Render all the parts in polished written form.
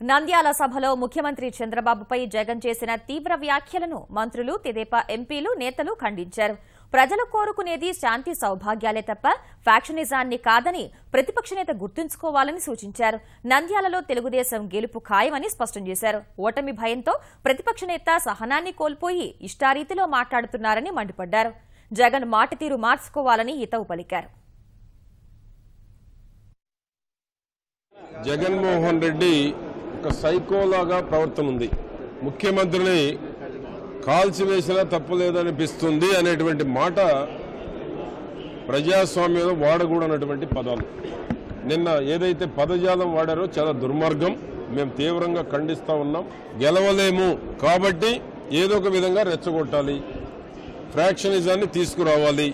నంద్యాల సభలో ముఖ్యమంత్రి చంద్రబాబుపై జగన్ చేసిన తీవ్ర వ్యాఖ్యలను మంత్రులు, తెదేపా ఎంపీలు, నేతలు ఖండించారు. ప్రజలు కోరుకునేది శాంతి సౌభాగ్యాలే తప్ప ఫ్యాక్షనిజాన్ని కాదని ప్రతిపక్ష నేత గుర్తుంచుకోవాలని సూచించారు. నంద్యాలలో తెలుగుదేశం గెలుపు ఖాయమని స్పష్టం చేశారు. ఓటమి భయంతో ప్రతిపక్ష నేత సహనాన్ని కోల్పోయి ఇష్టారీతిలో మాట్లాడుతున్నారని మండిపడ్డారు. జగన్ మాట తీరు మార్చుకోవాలని హితవు పలికారు. జగన్మోహన్ రెడ్డి ఒక సైకోలాగా ప్రవర్తన ఉంది. ముఖ్యమంత్రిని కాల్చివేసినా తప్పులేదనిపిస్తుంది అనేటువంటి మాట ప్రజాస్వామ్యంలో వాడకూడనటువంటి పదాలు. నిన్న ఏదైతే పదజాలం వాడారో చాలా దుర్మార్గం. మేము తీవ్రంగా ఖండిస్తా ఉన్నాం. గెలవలేము కాబట్టి ఏదో ఒక విధంగా రెచ్చగొట్టాలి, ఫ్రాక్షనిజాన్ని తీసుకురావాలి,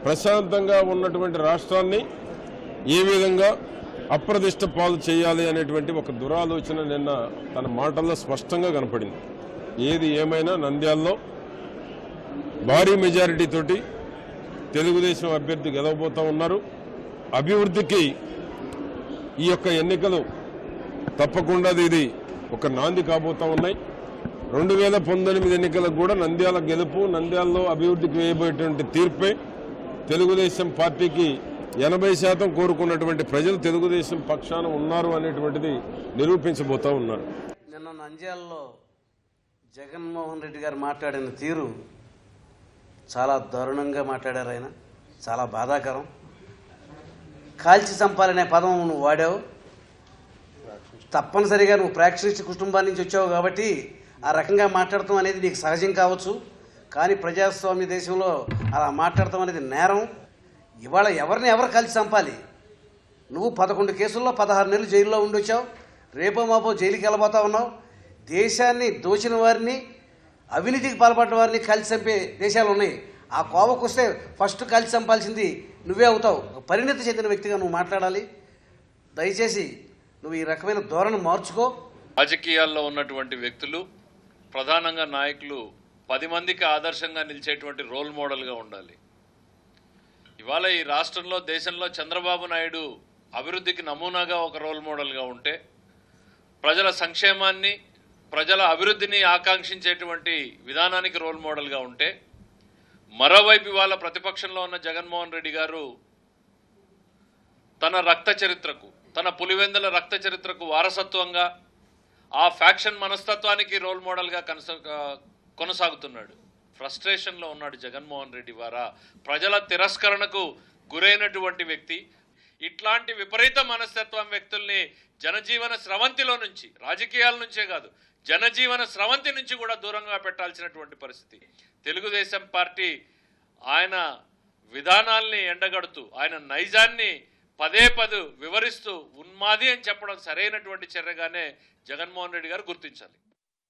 ప్రశాంతంగా ఉన్నటువంటి రాష్ట్రాన్ని ఏ విధంగా అప్రదిష్ట పాలు చేయాలి అనేటువంటి ఒక దురాలోచన నిన్న తన మాటల్లో స్పష్టంగా కనపడింది. ఏది ఏమైనా నంద్యాలలో భారీ మెజారిటీ తోటి తెలుగుదేశం అభ్యర్థి గెలవబోతా ఉన్నారు. అభివృద్ధికి ఈ యొక్క ఎన్నికలు తప్పకుండా ఇది ఒక నాంది కాబోతా ఉన్నాయి. 2019 ఎన్నికలకు కూడా నంద్యాల గెలుపు, నంద్యాలలో అభివృద్ధికి వేయబోయేటువంటి తీర్పే తెలుగుదేశం పార్టీకి 80% కోరుకున్నటువంటి ప్రజలు తెలుగుదేశం పక్షాన ఉన్నారు అనేటువంటిది నిరూపించబోతా ఉన్నారు. నిన్న నంద్యాలలో జగన్మోహన్ రెడ్డి గారు మాట్లాడిన తీరు చాలా దారుణంగా మాట్లాడారు. ఆయన చాలా బాధాకరం. కాల్చి చంపాలనే పదం నువ్వు వాడావు. తప్పనిసరిగా నువ్వు ప్రాక్షనిస్ట్ కుటుంబాల నుంచి వచ్చావు కాబట్టి ఆ రకంగా మాట్లాడటం అనేది నీకు సహజం కావచ్చు. కానీ ప్రజాస్వామ్య దేశంలో అలా మాట్లాడటం అనేది నేరం. ఇవాళ ఎవరు కలిసి చంపాలి? నువ్వు 11 కేసుల్లో 16 నెలలు జైల్లో ఉండొచ్చావు. రేపో మాపో జైలుకి వెళ్ళబోతా ఉన్నావు. దేశాన్ని దోచిన వారిని, అవినీతికి పాల్పడ్డ వారిని కలిసి చంపే దేశాలు ఉన్నాయి. ఆ కోవకు వస్తే ఫస్ట్ కలిసి చంపాల్సింది నువ్వే అవుతావు. పరిణతి చెందిన వ్యక్తిగా నువ్వు మాట్లాడాలి. దయచేసి నువ్వు ఈ రకమైన ధోరణి మార్చుకో. రాజకీయాల్లో ఉన్నటువంటి వ్యక్తులు, ప్రధానంగా నాయకులు 10 మందికి ఆదర్శంగా నిలిచేటువంటి రోల్ మోడల్గా ఉండాలి. ఇవాళ ఈ రాష్ట్రంలో, దేశంలో చంద్రబాబు నాయుడు అభివృద్ధికి నమూనాగా ఒక రోల్ మోడల్గా ఉంటే, ప్రజల సంక్షేమాన్ని, ప్రజల అభివృద్ధిని ఆకాంక్షించేటువంటి విధానానికి రోల్ మోడల్గా ఉంటే, మరోవైపు ఇవాళ ప్రతిపక్షంలో ఉన్న జగన్మోహన్ రెడ్డి గారు తన రక్త చరిత్రకు, తన పులివెందుల రక్త చరిత్రకు వారసత్వంగా ఆ ఫ్యాక్షన్ మనస్తత్వానికి రోల్ మోడల్గా కొనసాగుతున్నాడు. ఫ్రస్ట్రేషన్లో ఉన్నాడు జగన్మోహన్ రెడ్డి. వారా ప్రజల తిరస్కరణకు గురైనటువంటి వ్యక్తి. ఇట్లాంటి విపరీత మనస్తత్వం వ్యక్తుల్ని జనజీవన స్రవంతిలో నుంచి, రాజకీయాల నుంచే కాదు, జనజీవన స్రవంతి నుంచి కూడా దూరంగా పెట్టాల్సినటువంటి పరిస్థితి. తెలుగుదేశం పార్టీ ఆయన విధానాల్ని ఎండగడుతూ, ఆయన నైజాన్ని పదే వివరిస్తూ ఉన్మాది అని చెప్పడం సరైనటువంటి చర్యగానే జగన్మోహన్ రెడ్డి గారు గుర్తించాలి.